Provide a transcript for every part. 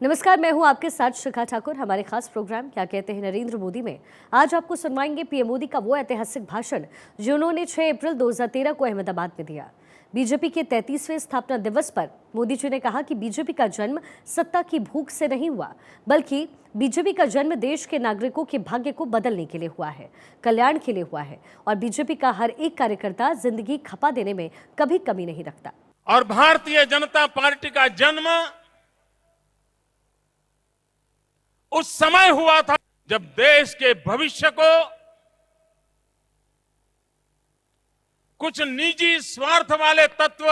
नमस्कार, मैं हूं आपके साथ शिखा ठाकुर। हमारे खास प्रोग्राम क्या कहते हैं नरेंद्र मोदी में आज आपको सुनवाएंगे पीएम मोदी का वो ऐतिहासिक भाषण जो उन्होंने 6 अप्रैल 2013 को अहमदाबाद में दिया। बीजेपी के 33वें स्थापना दिवस पर मोदी जी ने कहा कि बीजेपी का जन्म सत्ता की भूख से नहीं हुआ, बल्कि बीजेपी का जन्म देश के नागरिकों के भाग्य को बदलने के लिए हुआ है, कल्याण के लिए हुआ है। और बीजेपी का हर एक कार्यकर्ता जिंदगी खपा देने में कभी कमी नहीं रखता। और भारतीय जनता पार्टी का जन्म उस समय हुआ था जब देश के भविष्य को कुछ निजी स्वार्थ वाले तत्व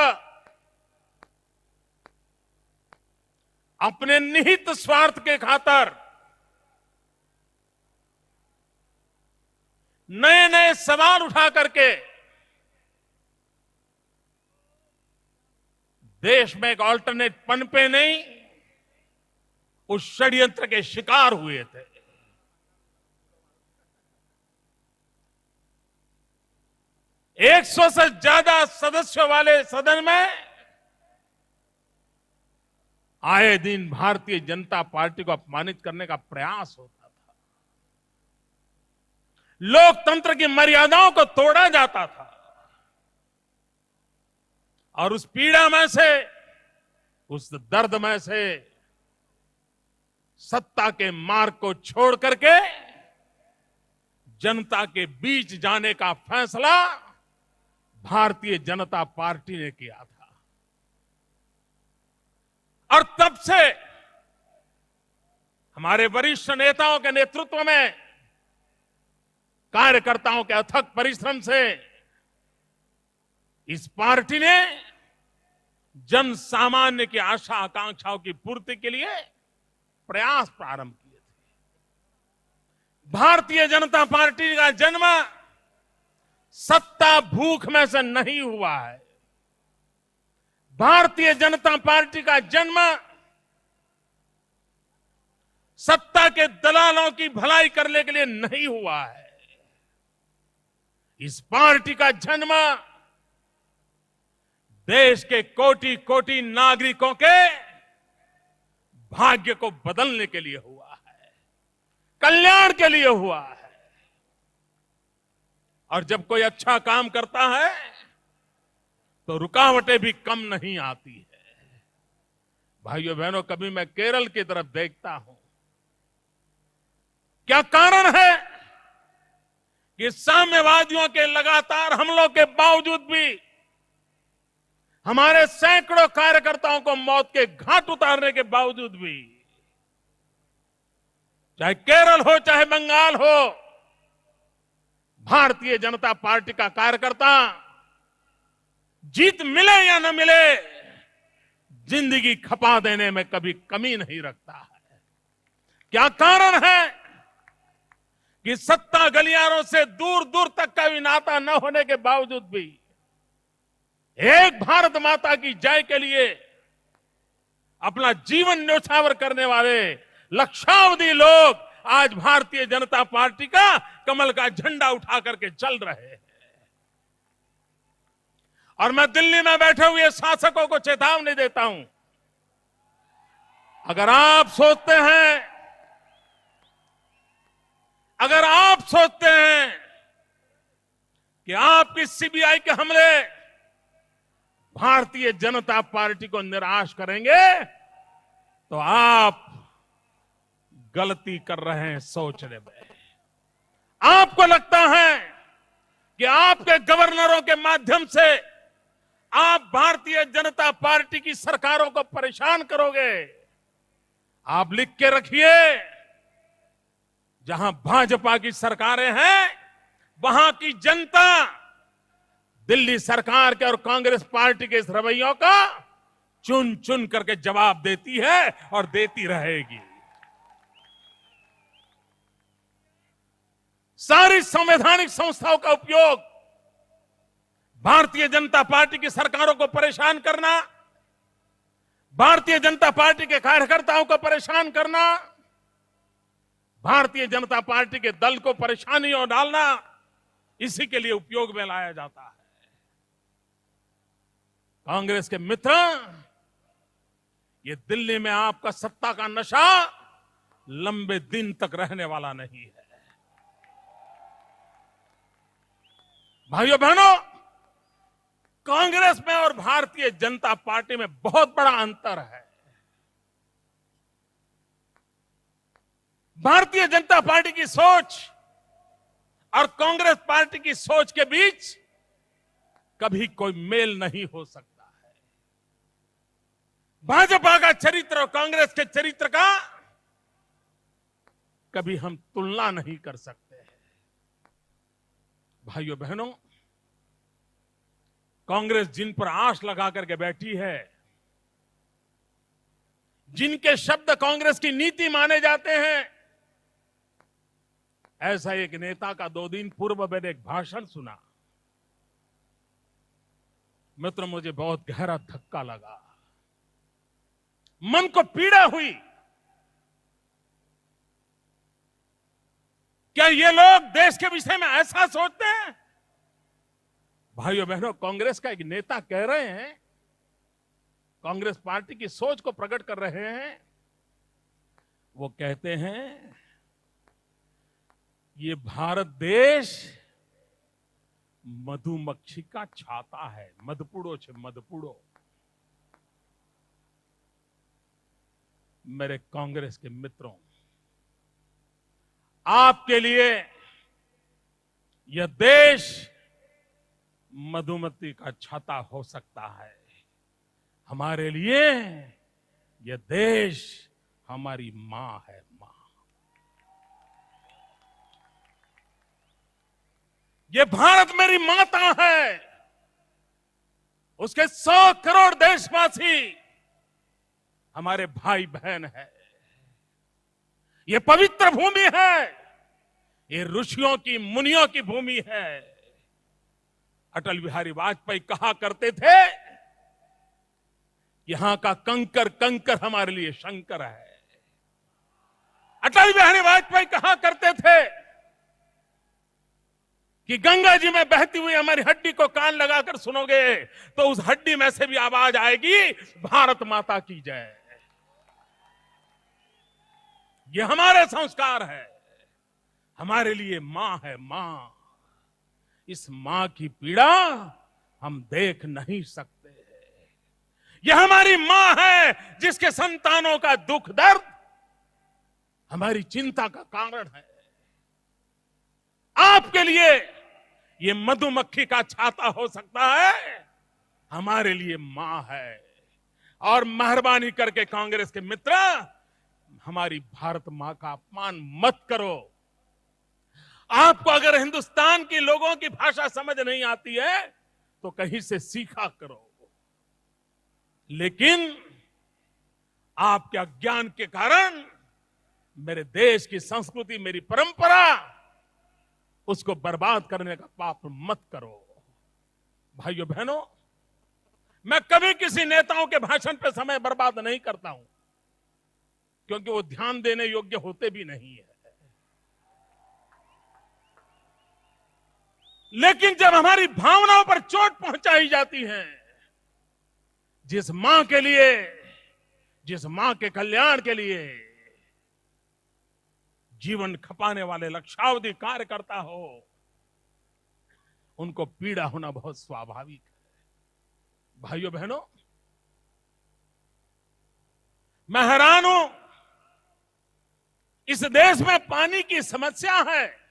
अपने निहित स्वार्थ के खातिर नए नए सवाल उठा करके देश में एक ऑल्टरनेट पनपे नहीं, उस षड्यंत्र के शिकार हुए थे। एक 100 से ज्यादा सदस्यों वाले सदन में आए दिन भारतीय जनता पार्टी को अपमानित करने का प्रयास होता था। लोकतंत्र की मर्यादाओं को तोड़ा जाता था और उस पीड़ा में से, उस दर्द में से सत्ता के मार्ग को छोड़ करके जनता के बीच जाने का फैसला भारतीय जनता पार्टी ने किया था। और तब से हमारे वरिष्ठ नेताओं के नेतृत्व में, कार्यकर्ताओं के अथक परिश्रम से इस पार्टी ने जन सामान्य की आशा आकांक्षाओं की पूर्ति के लिए प्रयास प्रारंभ किए थे। भारतीय जनता पार्टी का जन्म सत्ता भूख में से नहीं हुआ है। भारतीय जनता पार्टी का जन्म सत्ता के दलालों की भलाई करने के लिए नहीं हुआ है। इस पार्टी का जन्म देश के कोटि कोटि नागरिकों के भाग्य को बदलने के लिए हुआ है, कल्याण के लिए हुआ है। और जब कोई अच्छा काम करता है तो रुकावटें भी कम नहीं आती है। भाइयों बहनों, कभी मैं केरल की तरफ देखता हूं, क्या कारण है कि साम्यवादियों के लगातार हमलों के बावजूद भी हमारे सैकड़ों कार्यकर्ताओं को मौत के घाट उतारने के बावजूद भी, चाहे केरल हो चाहे बंगाल हो, भारतीय जनता पार्टी का कार्यकर्ता जीत मिले या न मिले जिंदगी खपा देने में कभी कमी नहीं रखता है। क्या कारण है कि सत्ता गलियारों से दूर दूर तक का भी नाता न होने के बावजूद भी एक भारत माता की जय के लिए अपना जीवन न्यौछावर करने वाले लक्षावधि लोग आज भारतीय जनता पार्टी का कमल का झंडा उठा करके चल रहे हैं। और मैं दिल्ली में बैठे हुए शासकों को चेतावनी देता हूं, अगर आप सोचते हैं कि आपकी सीबीआई के हमले भारतीय जनता पार्टी को निराश करेंगे तो आप गलती कर रहे हैं सोचने में। आपको लगता है कि आपके गवर्नरों के माध्यम से आप भारतीय जनता पार्टी की सरकारों को परेशान करोगे। आप लिख के रखिए, जहां भाजपा की सरकारें हैं वहां की जनता दिल्ली सरकार के और कांग्रेस पार्टी के इस रवैयों का चुन चुन करके जवाब देती है और देती रहेगी। सारी संवैधानिक संस्थाओं का उपयोग भारतीय जनता पार्टी की सरकारों को परेशान करना, भारतीय जनता पार्टी के कार्यकर्ताओं को परेशान करना, भारतीय जनता पार्टी के दल को परेशानियों डालना, इसी के लिए उपयोग में लाया जाता है। कांग्रेस के मित्र ये दिल्ली में आपका सत्ता का नशा लंबे दिन तक रहने वाला नहीं है। भाइयों बहनों, कांग्रेस में और भारतीय जनता पार्टी में बहुत बड़ा अंतर है। भारतीय जनता पार्टी की सोच और कांग्रेस पार्टी की सोच के बीच कभी कोई मेल नहीं हो सकता है। भाजपा का चरित्र और कांग्रेस के चरित्र का कभी हम तुलना नहीं कर सकते हैं। भाइयों बहनों, कांग्रेस जिन पर आश लगा करके बैठी है, जिनके शब्द कांग्रेस की नीति माने जाते हैं, ऐसा एक नेता का 2 दिन पूर्व मैंने एक भाषण सुना। मित्र, मुझे बहुत गहरा धक्का लगा, मन को पीड़ा हुई। क्या ये लोग देश के विषय में ऐसा सोचते हैं? भाइयों बहनों, कांग्रेस का एक नेता कह रहे हैं, कांग्रेस पार्टी की सोच को प्रकट कर रहे हैं। वो कहते हैं ये भारत देश मधुमक्खी का छाता है, मधपुड़ो छे मधपुड़ो। मेरे कांग्रेस के मित्रों, आपके लिए यह देश मधुमक्खी का छाता हो सकता है, हमारे लिए यह देश हमारी मां है, मां। ये भारत मेरी माता है, उसके 100 करोड़ देशवासी हमारे भाई बहन है। ये पवित्र भूमि है, ये ऋषियों की मुनियों की भूमि है। अटल बिहारी वाजपेयी कहा करते थे, यहां का कंकर कंकर हमारे लिए शंकर है। अटल बिहारी वाजपेयी कहा करते थे कि गंगा जी में बहती हुई हमारी हड्डी को कान लगाकर सुनोगे तो उस हड्डी में से भी आवाज आएगी, भारत माता की जय। ये हमारे संस्कार है, हमारे लिए मां है, मां। इस मां की पीड़ा हम देख नहीं सकते। यह हमारी मां है जिसके संतानों का दुख दर्द हमारी चिंता का कारण है। आपके लिए ये मधुमक्खी का छाता हो सकता है, हमारे लिए मां है। और मेहरबानी करके कांग्रेस के मित्र, हमारी भारत मां का अपमान मत करो। आपको अगर हिंदुस्तान के लोगों की भाषा समझ नहीं आती है तो कहीं से सीखा करो, लेकिन आपके अज्ञान के कारण मेरे देश की संस्कृति, मेरी परंपरा, उसको बर्बाद करने का पाप मत करो। भाइयों बहनों, मैं कभी किसी नेताओं के भाषण पे समय बर्बाद नहीं करता हूं, क्योंकि वो ध्यान देने योग्य होते भी नहीं है। लेकिन जब हमारी भावनाओं पर चोट पहुंचाई जाती है, जिस मां के लिए, जिस मां के कल्याण के लिए जीवन खपाने वाले लक्षावधि कार्यकर्ता हो, उनको पीड़ा होना बहुत स्वाभाविक है। भाइयों बहनों, मैं हैरान हूं, इस देश में पानी की समस्या है,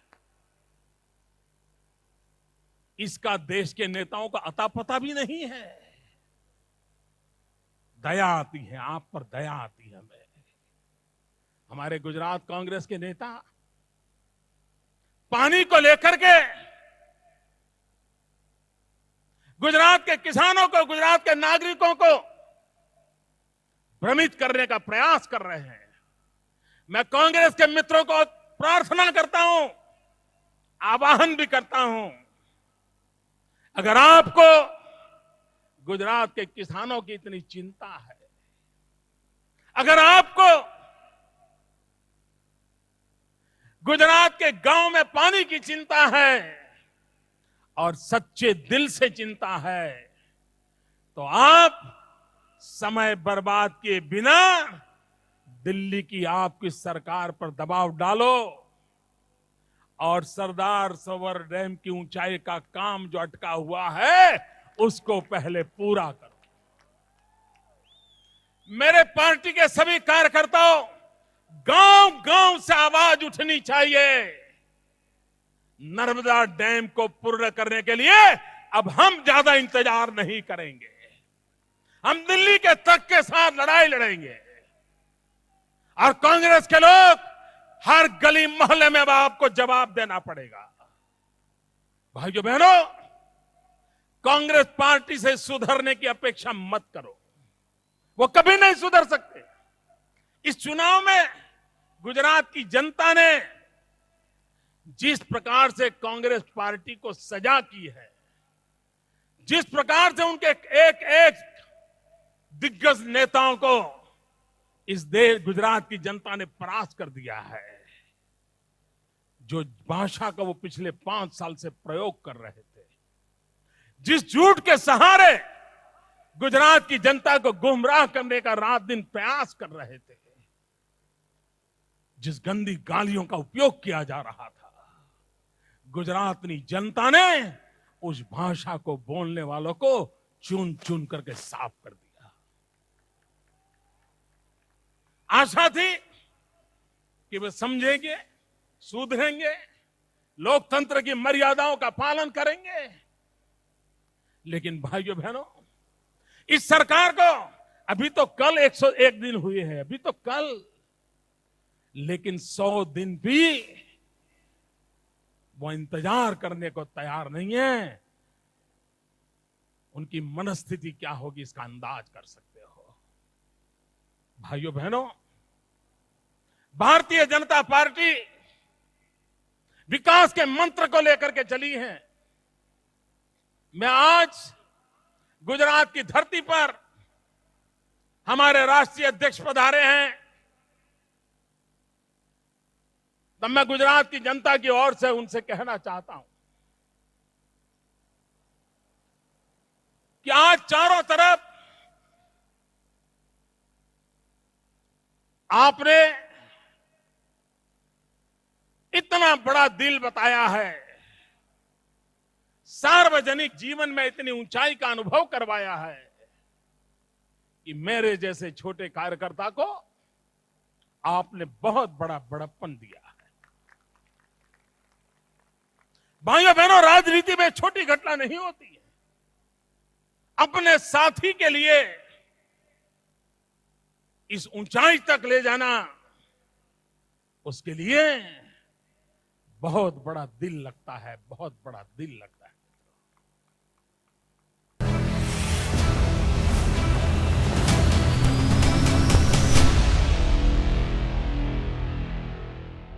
इसका देश के नेताओं का अता पता भी नहीं है। दया आती है, आप पर दया आती है हमें। हमारे गुजरात कांग्रेस के नेता पानी को लेकर के गुजरात के किसानों को, गुजरात के नागरिकों को भ्रमित करने का प्रयास कर रहे हैं। मैं कांग्रेस के मित्रों को प्रार्थना करता हूं, आह्वान भी करता हूं, अगर आपको गुजरात के किसानों की इतनी चिंता है, अगर आपको गुजरात के गांव में पानी की चिंता है और सच्चे दिल से चिंता है, तो आप समय बर्बाद किए बिना दिल्ली की आपकी सरकार पर दबाव डालो और सरदार सरोवर डैम की ऊंचाई का काम जो अटका हुआ है उसको पहले पूरा करो। मेरे पार्टी के सभी कार्यकर्ताओं, गांव गांव से आवाज उठनी चाहिए। नर्मदा डैम को पूर्ण करने के लिए अब हम ज्यादा इंतजार नहीं करेंगे। हम दिल्ली के तख्त के साथ लड़ाई लड़ेंगे और कांग्रेस के लोग हर गली मोहल्ले में अब आपको जवाब देना पड़ेगा। भाइयों बहनों, कांग्रेस पार्टी से सुधरने की अपेक्षा मत करो, वो कभी नहीं सुधर सकते। इस चुनाव में गुजरात की जनता ने जिस प्रकार से कांग्रेस पार्टी को सजा की है, जिस प्रकार से उनके एक एक दिग्गज नेताओं को इस देश गुजरात की जनता ने परास्त कर दिया है। जो भाषा का वो पिछले 5 साल से प्रयोग कर रहे थे, जिस झूठ के सहारे गुजरात की जनता को गुमराह करने का रात दिन प्रयास कर रहे थे, जिस गंदी गालियों का उपयोग किया जा रहा था, गुजरात की जनता ने उस भाषा को बोलने वालों को चुन चुन करके साफ कर दिया। आशा थी कि वे समझेंगे, सुधरेंगे, लोकतंत्र की मर्यादाओं का पालन करेंगे। लेकिन भाइयों बहनों, इस सरकार को अभी तो कल 101 दिन हुए हैं, अभी तो कल, लेकिन 100 दिन भी वो इंतजार करने को तैयार नहीं है। उनकी मनस्थिति क्या होगी इसका अंदाज कर सकते हो। भाइयों बहनों, भारतीय जनता पार्टी विकास के मंत्र को लेकर के चली है। मैं आज गुजरात की धरती पर हमारे राष्ट्रीय अध्यक्ष पधारे हैं, तब मैं गुजरात की जनता की ओर से उनसे कहना चाहता हूं कि आज चारों तरफ आपने इतना बड़ा दिल बताया है, सार्वजनिक जीवन में इतनी ऊंचाई का अनुभव करवाया है कि मेरे जैसे छोटे कार्यकर्ता को आपने बहुत बड़ा बड़प्पन दिया है। भाइयों बहनों, राजनीति में छोटी घटना नहीं होती है। अपने साथी के लिए इस ऊंचाई तक ले जाना, उसके लिए बहुत बड़ा दिल लगता है, बहुत बड़ा दिल लगता है।